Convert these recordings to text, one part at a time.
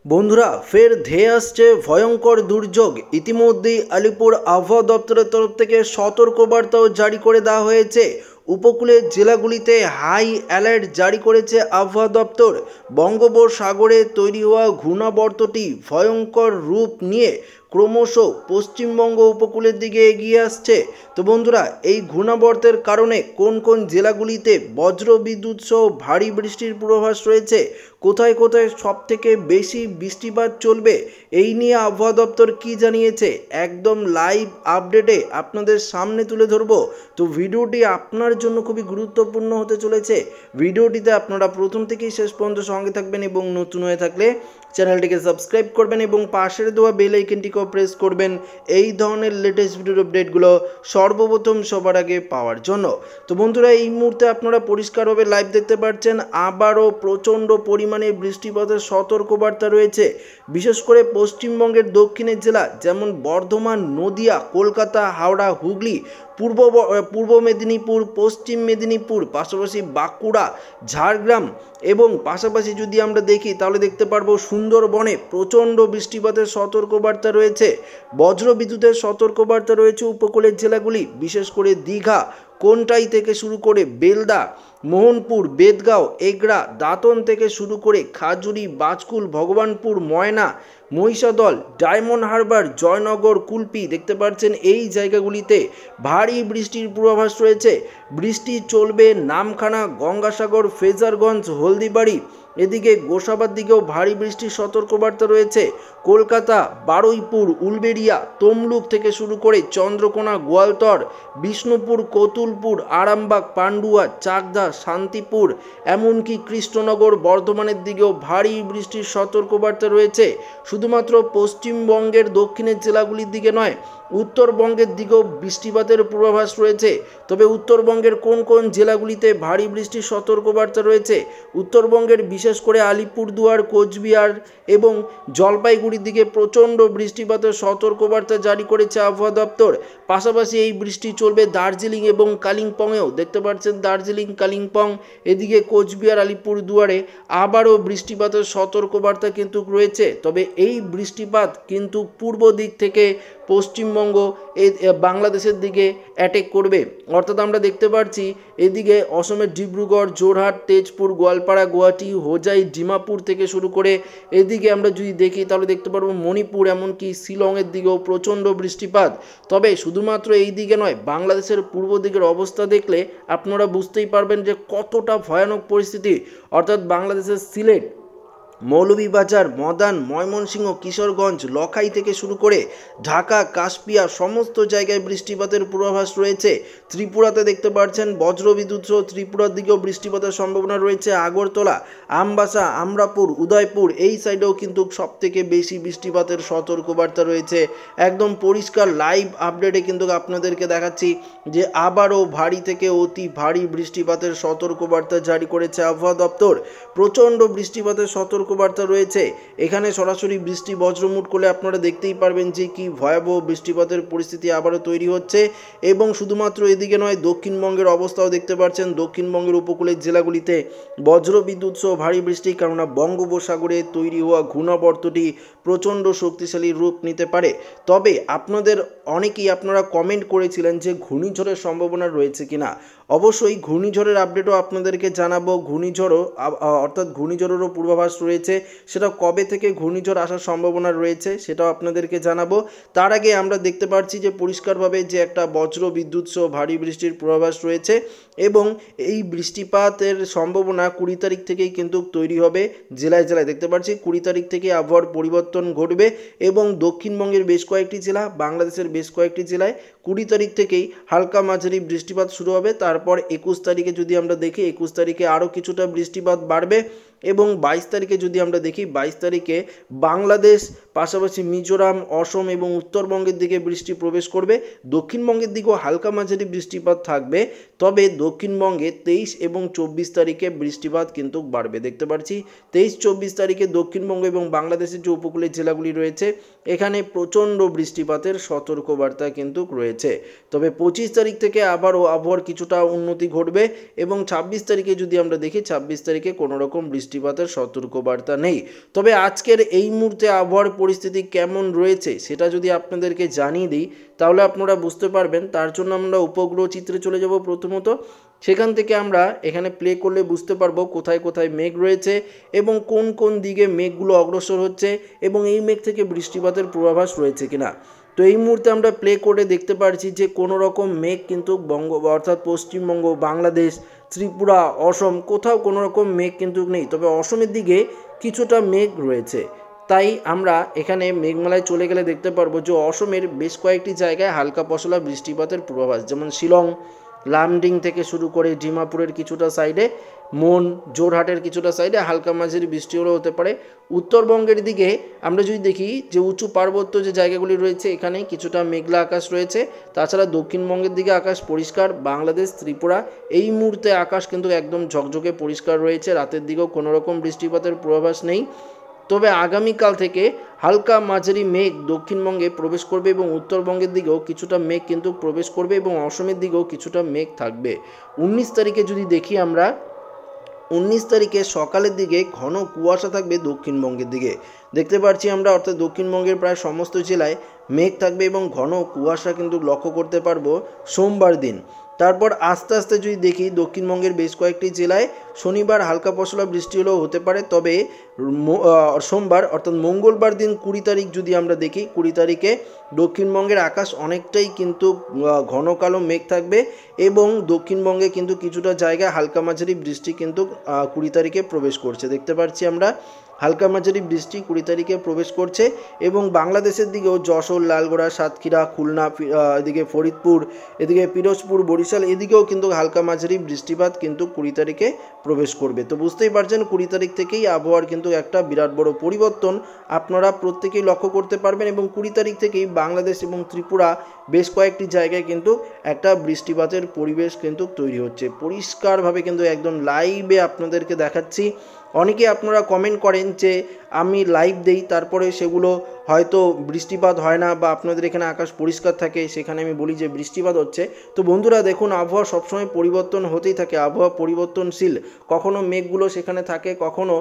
বন্ধুরা ফের ধেয়ে আসছে ভয়ঙ্কর দুর্যোগ। ইতিমধ্যেই আলিপুর আবহাওয়া দপ্তরের তরফ থেকে সতর্কবার্তাও জারি করে দেওয়া হয়েছে। উপকূলের জেলাগুলিতে হাই অ্যালার্ট জারি করেছে আবহাওয়া দপ্তর। বঙ্গোপসাগরে তৈরি হওয়া ঘূর্ণাবর্তটি ভয়ঙ্কর রূপ নিয়ে ক্রমশ পশ্চিমবঙ্গ উপকূলের দিকে এগিয়ে আসছে। তো বন্ধুরা, এই ঘূর্ণাবর্তের কারণে কোন কোন জেলাগুলিতে বজ্র বিদ্যুৎ সহ ভারী বৃষ্টির পূর্বাভাস রয়েছে, কোথায় কোথায় সবথেকে বেশি বৃষ্টিপাত চলবে, এই নিয়ে আবহাওয়া দপ্তর কি জানিয়েছে একদম লাইভ আপডেটে আপনাদের সামনে তুলে ধরবো। তো ভিডিওটি আপনার জন্য খুবই গুরুত্বপূর্ণ হতে চলেছে। ভিডিওটিতে আপনারা প্রথম থেকেই শেষ পর্যন্ত সঙ্গে থাকবেন এবং নতুন হয়ে থাকলে চ্যানেলটিকে সাবস্ক্রাইব করবেন এবং পাশের দেওয়া বেল আইকনটিকেও প্রেস করবেন এই ধরনের লেটেস্ট ভিডিওর আপডেটগুলো সর্বপ্রথম সবার আগে পাওয়ার জন্য। তো বন্ধুরা, এই মুহূর্তে আপনারা পরিষ্কারভাবে লাইভ দেখতে পাচ্ছেন আবারও প্রচণ্ড পরিমাণে বৃষ্টিপাতের সতর্কবার্তা রয়েছে। বিশেষ করে পশ্চিমবঙ্গের দক্ষিণের জেলা যেমন বর্ধমান, নদিয়া, কলকাতা, হাওড়া, হুগলি, পূর্ব মেদিনীপুর, পশ্চিম মেদিনীপুর, পাশাপাশি বাঁকুড়া, ঝাড়গ্রাম এবং পাশাপাশি যদি আমরা দেখি তাহলে দেখতে পারবো সুন্দরবনে প্রচণ্ড বৃষ্টিপাতের সতর্কবার্তা রয়েছে। বজ্র বিদ্যুতের সতর্কবার্তা রয়েছে উপকূলের জেলাগুলি, বিশেষ করে দীঘা, কোনটাই থেকে শুরু করে বেলদা, মোহনপুর, বেদগাঁও, এগরা, দাঁতন থেকে শুরু করে খাজুরি, বাজকুল, ভগবানপুর, ময়না, মহিষাদল, ডায়মন্ড হারবার, জয়নগর, কুলপি দেখতে পাচ্ছেন এই জায়গাগুলিতে ভারী বৃষ্টির পূর্বাভাস রয়েছে। বৃষ্টি চলবে নামখানা, গঙ্গাসাগর, ফ্রেজারগঞ্জ, হলদিবাড়ি, এদিকে গোসাবার দিকেও ভারী বৃষ্টির সতর্কবার্তা রয়েছে। কলকাতা, বারুইপুর, উলবেড়িয়া, তমলুক থেকে শুরু করে চন্দ্রকোনা, গোয়ালতর, বিষ্ণুপুর, কতুলপুর, আরামবাগ, পান্ডুয়া, চাকদা, শান্তিপুর, এমনকি কৃষ্ণনগর, বর্ধমানের দিকেও ভারী বৃষ্টির সতর্কবার্তা রয়েছে। শুধুমাত্র পশ্চিমবঙ্গের দক্ষিণের জেলাগুলির দিকে নয়, উত্তরবঙ্গের দিকেও বৃষ্টিপাতের পূর্বাভাস রয়েছে। তবে উত্তরবঙ্গের কোন কোন জেলাগুলিতে ভারী বৃষ্টির সতর্কবার্তা রয়েছে, উত্তরবঙ্গের বিশেষ করে আলিপুরদুয়ার, কোচবিহার এবং জলপাইগুড়ির দিকে প্রচণ্ড বৃষ্টিপাতের সতর্কবার্তা জারি করেছে আবহাওয়া দপ্তর। পাশাপাশি এই বৃষ্টি চলবে দার্জিলিং এবং কালিম্পংয়েও, দেখতে পাচ্ছেন দার্জিলিং, কালিম্পং, এদিকে কোচবিহার, আলিপুরদুয়ারে আবারও বৃষ্টিপাতের সতর্কবার্তা কিন্তু রয়েছে। তবে এই বৃষ্টিপাত কিন্তু পূর্ব দিক থেকে পশ্চিমবঙ্গ বাংলাদেশের দিকে অ্যাটেক করবে। অর্থাৎ আমরা দেখতে পাচ্ছি এদিকে অসমের ডিব্রুগড়, যোরহাট, তেজপুর, গোয়ালপাড়া, গুয়াহাটি, হোজাই, ডিমাপুর থেকে শুরু করে এদিকে আমরা যদি দেখি তাহলে দেখতে পারবো মণিপুর, এমনকি শিলংয়ের দিকেও প্রচণ্ড বৃষ্টিপাত। তবে শুধুমাত্র এই দিকে নয়, বাংলাদেশের পূর্ব দিকের অবস্থা দেখলে আপনারা বুঝতেই পারবেন যে কতটা ভয়ানক পরিস্থিতি। অর্থাৎ বাংলাদেশের সিলেট, মৌলভীবাজার, মদান, ময়মনসিংহ, কিশোরগঞ্জ, লখাই থেকে শুরু করে ঢাকা, কাশপিয়া সমস্ত জায়গায় বৃষ্টিপাতের পূর্বাভাস রয়েছে। ত্রিপুরাতে দেখতে পাচ্ছেন বজ্রবিদ্যুৎ সহ ত্রিপুরার দিকেও বৃষ্টিপাতের সম্ভাবনা রয়েছে। আগরতলা, আমবাসা, আমরাপুর, উদয়পুর এই সাইডেও কিন্তু সবথেকে বেশি বৃষ্টিপাতের সতর্কবার্তা রয়েছে। একদম পরিষ্কার লাইভ আপডেটে কিন্তু আপনাদেরকে দেখাচ্ছি যে আবারও ভারী থেকে অতি ভারী বৃষ্টিপাতের সতর্কবার্তা জারি করেছে আবহাওয়া দপ্তর। প্রচণ্ড বৃষ্টিপাতের সতর্কবার্তা রয়েছে। এখানে সরাসরি বৃষ্টি বজ্রমুট করলে আপনারা দেখতেই পারবেন যে কি ভয়াবহ বৃষ্টিপাতের পরিস্থিতি আবারও তৈরি হচ্ছে। এবং শুধুমাত্র এদিকে নয়, দক্ষিণবঙ্গের অবস্থাও দেখতে পাচ্ছেন। দক্ষিণবঙ্গের উপকূলের জেলাগুলিতে বজ্রবিদ্যুৎ সহ ভারী বৃষ্টি, কেননা বঙ্গোপসাগরে তৈরি হওয়া ঘূর্ণাবর্তটি প্রচণ্ড শক্তিশালী রূপ নিতে পারে। তবে আপনাদের অনেকেই আপনারা কমেন্ট করেছিলেন যে ঘূর্ণিঝড়ের সম্ভাবনা রয়েছে কিনা। অবশ্যই ঘূর্ণিঝড়ের আপডেটও আপনাদেরকে জানাবো। ঘূর্ণিঝড়ও অর্থাৎ ঘূর্ণিঝড়েরও পূর্বাভাস রয়েছে, সেটা কবে থেকে ঘূর্ণিঝড় আসার সম্ভাবনা রয়েছে সেটাও আপনাদেরকে জানাবো। তার আগে আমরা দেখতে পাচ্ছি যে পরিষ্কারভাবে যে একটা বজ্র বিদ্যুৎ সহ ভারী বৃষ্টির পূর্বাভাস রয়েছে এবং এই বৃষ্টিপাতের সম্ভাবনা 20 তারিখ থেকেই কিন্তু তৈরি হবে জেলায় জেলায়। দেখতে পাচ্ছি 20 তারিখ থেকে আবহাওয়ার পরিবর্তন ঘটবে এবং দক্ষিণবঙ্গের বেশ কয়েকটি জেলা, বাংলাদেশের বেশ কয়েকটি জেলায় 20 তারিখ থেকেই হালকা মাঝারি বৃষ্টিপাত শুরু হবে। তারপর 21 তারিখে যদি আমরা দেখি 21 তারিখে আরও কিছুটা বৃষ্টিপাত বাড়বে এবং 22 তারিখে যদি আমরা দেখি 22 তারিখে বাংলাদেশ, পাশাপাশি মিজোরাম, অসম এবং উত্তরবঙ্গের দিকে বৃষ্টি প্রবেশ করবে। দক্ষিণবঙ্গের দিকেও হালকা মাঝারি বৃষ্টিপাত থাকবে। তবে দক্ষিণবঙ্গে 23 এবং 24 তারিখে বৃষ্টিপাত কিন্তু বাড়বে। দেখতে পাচ্ছি 23-24 তারিখে দক্ষিণবঙ্গ এবং বাংলাদেশের যে উপকূলের জেলাগুলি রয়েছে এখানে প্রচণ্ড বৃষ্টিপাতের সতর্কবার্তা কিন্তু রয়েছে। তবে 25 তারিখ থেকে আবারও আবহাওয়ার কিছুটা উন্নতি ঘটবে এবং 26 তারিখে যদি আমরা দেখি 26 তারিখে কোনো রকম বৃষ্টি বৃষ্টিপাতের সতর্কবার্তা নেই। তবে আজকের এই মুহূর্তে আবহাওয়ার পরিস্থিতি কেমন রয়েছে সেটা যদি আপনাদেরকে জানিয়ে দিই তাহলে আপনারা বুঝতে পারবেন। তার জন্য আমরা উপগ্রহ চিত্রে চলে যাব। প্রথমত সেখান থেকে আমরা এখানে প্লে করলে বুঝতে পারবো কোথায় কোথায় মেঘ রয়েছে এবং কোন কোন দিকে মেঘগুলো অগ্রসর হচ্ছে এবং এই মেঘ থেকে বৃষ্টিপাতের পূর্বাভাস রয়েছে কিনা। তো এই মুহূর্তে আমরা প্লে করে দেখতে পাচ্ছি যে কোনো রকম মেঘ কিন্তু অর্থাৎ পশ্চিমবঙ্গ, বাংলাদেশ, ত্রিপুরা, অসম কোথাও কোনো রকম মেঘ কিন্তু নেই। তবে অসমের দিকে কিছুটা মেঘ রয়েছে। তাই আমরা এখানে মেঘমালায় চলে গেলে দেখতে পারবো যে অসমের বেশ কয়েকটি জায়গায় হালকা পশলা বৃষ্টিপাতের পূর্বাভাস, যেমন শিলং, লামডিং থেকে শুরু করে ডিমাপুরের কিছুটা সাইডে, মন, জোরহাটের কিছুটা সাইডে হালকা মাঝারি বৃষ্টি হলেও হতে পারে। উত্তরবঙ্গের দিকে আমরা যদি দেখি যে উঁচু পার্বত্য যে জায়গাগুলি রয়েছে এখানে কিছুটা মেঘলা আকাশ রয়েছে। তাছাড়া দক্ষিণবঙ্গের দিকে আকাশ পরিষ্কার। বাংলাদেশ, ত্রিপুরা এই মুহূর্তে আকাশ কিন্তু একদম ঝকঝকে পরিষ্কার রয়েছে। রাতের দিকেও কোনো রকম বৃষ্টিপাতের পূর্বাভাস নেই। তবে আগামীকাল থেকে হালকা মাঝারি মেঘ দক্ষিণবঙ্গে প্রবেশ করবে এবং উত্তরবঙ্গের দিকেও কিছুটা মেঘ কিন্তু প্রবেশ করবে এবং অসমের দিকেও কিছুটা মেঘ থাকবে। 19 তারিখে যদি দেখি আমরা, 19 তারিখে সকালের দিকে ঘন কুয়াশা থাকবে দক্ষিণবঙ্গের দিকে দেখতে পাচ্ছি আমরা, অর্থাৎ দক্ষিণবঙ্গের প্রায় সমস্ত জেলায় মেঘ থাকবে এবং ঘন কুয়াশা কিন্তু লক্ষ্য করতে পারবো সোমবার দিন। তারপর আস্তে আস্তে যদি দেখি দক্ষিণবঙ্গের বেশ কয়েকটি জেলায় শনিবার হালকা পশলা বৃষ্টি হলেও হতে পারে। তবে সোমবার অর্থাৎ মঙ্গলবার দিন 20 তারিখ যদি আমরা দেখি, 20 তারিখে দক্ষিণবঙ্গের আকাশ অনেকটাই কিন্তু ঘন কালো মেঘ থাকবে এবং দক্ষিণবঙ্গে কিন্তু কিছুটা জায়গায় হালকা মাঝারি বৃষ্টি কিন্তু 20 তারিখে প্রবেশ করছে। দেখতে পাচ্ছি আমরা হালকা মাঝারি বৃষ্টি 20 তারিখে প্রবেশ করছে এবং বাংলাদেশের দিকেও যশোর, লালগোলা, সাতক্ষীরা, খুলনা, এদিকে ফরিদপুর, এদিকে পিরোজপুর, বরিশাল এদিকেও কিন্তু হালকা মাঝারি বৃষ্টিপাত কিন্তু 20 তারিখে প্রবেশ করবে। তো বুঝতেই পারছেন 20 তারিখ থেকেই আবহাওয়ার কিন্তু একটা বিরাট বড় পরিবর্তন আপনারা প্রত্যেকেই লক্ষ্য করতে পারবেন এবং 20 তারিখ থেকেই বাংলাদেশ এবং ত্রিপুরা বেশ কয়েকটি জায়গায় কিন্তু একটা বৃষ্টিপাতের পরিবেশ কিন্তু তৈরি হচ্ছে। পরিষ্কারভাবে কিন্তু একদম লাইভে আপনাদেরকে দেখাচ্ছি। অনেকে আপনারা কমেন্ট করেন যে আমি লাইভ দেই তারপরে সেগুলো হয়তো বৃষ্টিপাত হয় না বা আপনাদের এখানে আকাশ পরিষ্কার থাকে, সেখানে আমি বলি যে বৃষ্টিপাত হচ্ছে। তো বন্ধুরা দেখুন, আবহাওয়া সবসময় পরিবর্তন হতেই থাকে, আবহাওয়া পরিবর্তনশীল। কখনো মেঘগুলো সেখানে থাকে, কখনো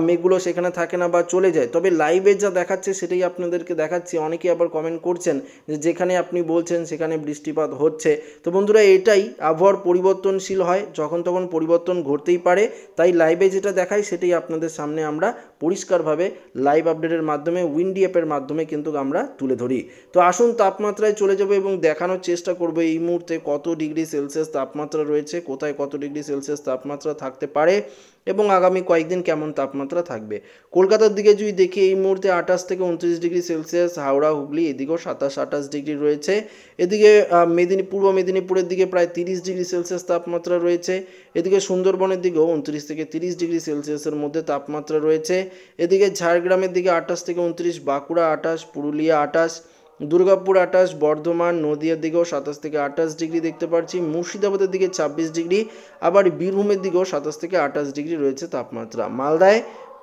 মেঘগুলো সেখানে থাকে না বা চলে যায়। তবে লাইভে যা দেখাচ্ছে সেটাই আপনাদেরকে দেখাচ্ছি। অনেকে আবার কমেন্ট করছেন যে যেখানে আপনি বলছেন সেখানে বৃষ্টিপাত হচ্ছে। তো বন্ধুরা এটাই, আবহাওয়ার পরিবর্তনশীল হয়, যখন তখন পরিবর্তন ঘটতেই পারে। তাই লাইভে যেটা দেখাই সেটাই আপনাদের সামনে আমরা পরিষ্কারভাবে লাইভ আপডেটের মাধ্যমে উইন্ডি অ্যাপের মাধ্যমে কিন্তু আমরা তুলে ধরি। তো আসুন তাপমাত্রায় চলে যাব এবং দেখানোর চেষ্টা করব এই মুহূর্তে কত ডিগ্রি সেলসিয়াস তাপমাত্রা রয়েছে, কোথায় কত ডিগ্রি সেলসিয়াস তাপমাত্রা থাকতে পারে এবং আগামী কয়েকদিন কেমন তাপমাত্রা থাকবে। কলকাতার দিকে যদি দেখি এই মুহূর্তে 28 থেকে 29 ডিগ্রি সেলসিয়াস, হাওড়া, হুগলি এদিকেও 27-28 ডিগ্রি রয়েছে। এদিকে পূর্ব মেদিনীপুরের দিকে প্রায় 30 ডিগ্রি সেলসিয়াস তাপমাত্রা রয়েছে। এদিকে সুন্দরবনের দিকেও 29 থেকে 30 ডিগ্রি সেলসিয়াসের মধ্যে তাপমাত্রা রয়েছে। এদিকে ঝাড়গ্রামের দিকে 28 থেকে 29, বাঁকুড়া 28, পুরুলিয়া 28, দুর্গাপুর 28, বর্ধমান, নদিয়ার দিকেও 27 থেকে 28 ডিগ্রি দেখতে পাচ্ছি। মুর্শিদাবাদের দিকে 26 ডিগ্রি, আবার বীরভূমের দিকেও 27 থেকে 28 ডিগ্রি রয়েছে তাপমাত্রা। মালদায়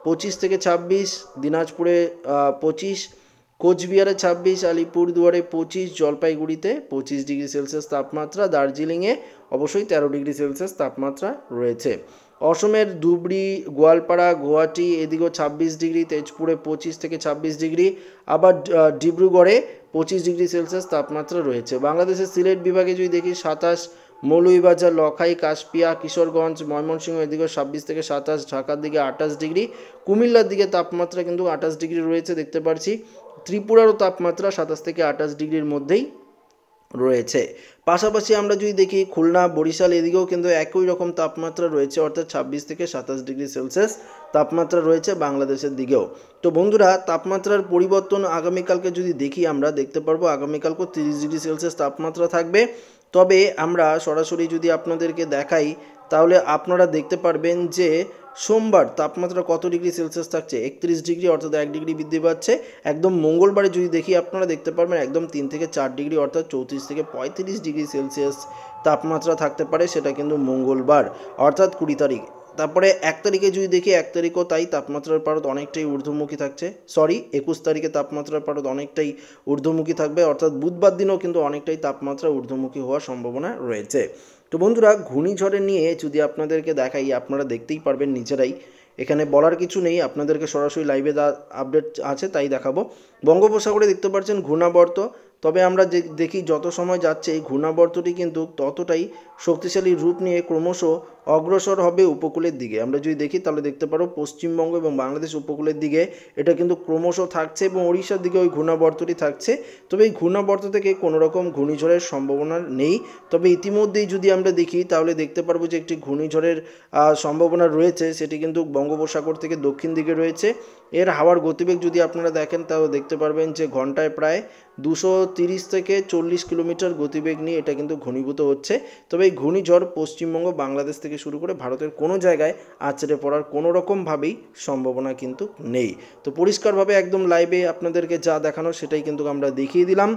25 থেকে 26, দিনাজপুরে 25, কোচবিহারে 26, আলিপুরদুয়ারে 25, জলপাইগুড়িতে 25 ডিগ্রি সেলসিয়াস তাপমাত্রা, দার্জিলিংয়ে অবশ্যই 13 ডিগ্রি সেলসিয়াস তাপমাত্রা রয়েছে। অসমের ধুবড়ি, গোয়ালপাড়া, গুয়াহাটি এদিকেও 26 ডিগ্রি, তেজপুরে 25 থেকে 26 ডিগ্রি, আবার ডিব্রুগড়ে 25 ডিগ্রি সেলসিয়াস তাপমাত্রা রয়েছে। বাংলাদেশের সিলেট বিভাগে যদি দেখি 27, মৌলভীবাজার, লখাই, কাশপিয়া, কিশোরগঞ্জ, ময়মনসিংহ এদিকে 26 থেকে 27, ঢাকার দিকে 28 ডিগ্রি, কুমিল্লার দিকে তাপমাত্রা কিন্তু 28 ডিগ্রি রয়েছে দেখতে পাচ্ছি। ত্রিপুরারও তাপমাত্রা 27 থেকে 28 ডিগ্রির মধ্যেই রয়েছে। পাশাপাশি আমরা যদি দেখি খুলনা, বরিশাল এদিকেও কিন্তু একই রকম তাপমাত্রা রয়েছে, অর্থাৎ 26 থেকে 27 ডিগ্রি সেলসিয়াস তাপমাত্রা রয়েছে বাংলাদেশের দিকেও। তো বন্ধুরা তাপমাত্রার পরিবর্তন আগামীকালকে যদি দেখি আমরা দেখতে পারবো আগামীকালকেও 30 ডিগ্রি সেলসিয়াস তাপমাত্রা থাকবে। তবে আমরা সরাসরি যদি আপনাদেরকে দেখাই তাহলে আপনারা দেখতে পারবেন যে সোমবার তাপমাত্রা কত ডিগ্রি সেলসিয়াস থাকছে, 31 ডিগ্রি, অর্থাৎ 1 ডিগ্রি বৃদ্ধি পাচ্ছে। একদম মঙ্গলবারে যদি দেখি আপনারা দেখতে পারবেন একদম 3 থেকে 4 ডিগ্রি, অর্থাৎ 34 থেকে 35 ডিগ্রি সেলসিয়াস তাপমাত্রা থাকতে পারে, সেটা কিন্তু মঙ্গলবার অর্থাৎ 20 তারিখ। তারপরে 1 তারিখে যদি দেখি 1 তারিখও তাই, তাপমাত্রার পারদ অনেকটাই ঊর্ধ্বমুখী থাকছে। 21 তারিখে তাপমাত্রার পারদ অনেকটাই ঊর্ধ্বমুখী থাকবে, অর্থাৎ বুধবার দিনও কিন্তু অনেকটাই তাপমাত্রা ঊর্ধ্বমুখী হওয়ার সম্ভাবনা রয়েছে। তো বন্ধুরা ঘূর্ণিঝড়ে নিয়ে যদি আপনাদেরকে দেখাই আপনারা দেখতেই পারবেন নিজেরাই। এখানে বলার কিছু নেই, আপনাদেরকে সরাসরি লাইভে আপডেট আছে তাই দেখাবো। বঙ্গোপসাগরে দেখতে পাচ্ছেন ঘূর্ণাবর্ত, তবে আমরা দেখি যত সময় যাচ্ছে এই ঘূর্ণাবর্তটি কিন্তু ততটাই শক্তিশালী রূপ নিয়ে ক্রমশ অগ্রসর হবে উপকূলের দিকে। আমরা যদি দেখি তাহলে দেখতে পারো পশ্চিমবঙ্গ এবং বাংলাদেশ উপকূলের দিকে এটা কিন্তু ক্রমশ থাকছে এবং ওড়িশার দিকে ওই ঘূর্ণাবর্তটি থাকছে। তবে এই ঘূর্ণাবর্ত থেকে কোনো রকম ঘূর্ণিঝড়ের সম্ভাবনা নেই। তবে ইতিমধ্যেই যদি আমরা দেখি তাহলে দেখতে পারবো যে একটি ঘূর্ণিঝড়ের সম্ভাবনা রয়েছে, সেটি কিন্তু বঙ্গোপসাগর থেকে দক্ষিণ দিকে রয়েছে। এর হাওয়ার গতিবেগ যদি আপনারা দেখেন তাহলে দেখতে পারবেন যে ঘন্টায় প্রায় 230 থেকে 40 কিলোমিটার গতিবেগ নিয়ে এটা কিন্তু ঘনীভূত হচ্ছে। তবে এই ঘূর্ণিঝড় পশ্চিমবঙ্গ, বাংলাদেশ থেকে শুরু করে ভারতের কোনো জায়গায় আছড়ে পড়ার কোনো রকমভাবেই সম্ভাবনা কিন্তু নেই। তো পরিষ্কারভাবে একদম লাইভে আপনাদেরকে যা দেখানো সেটাই কিন্তু আমরা দেখিয়ে দিলাম।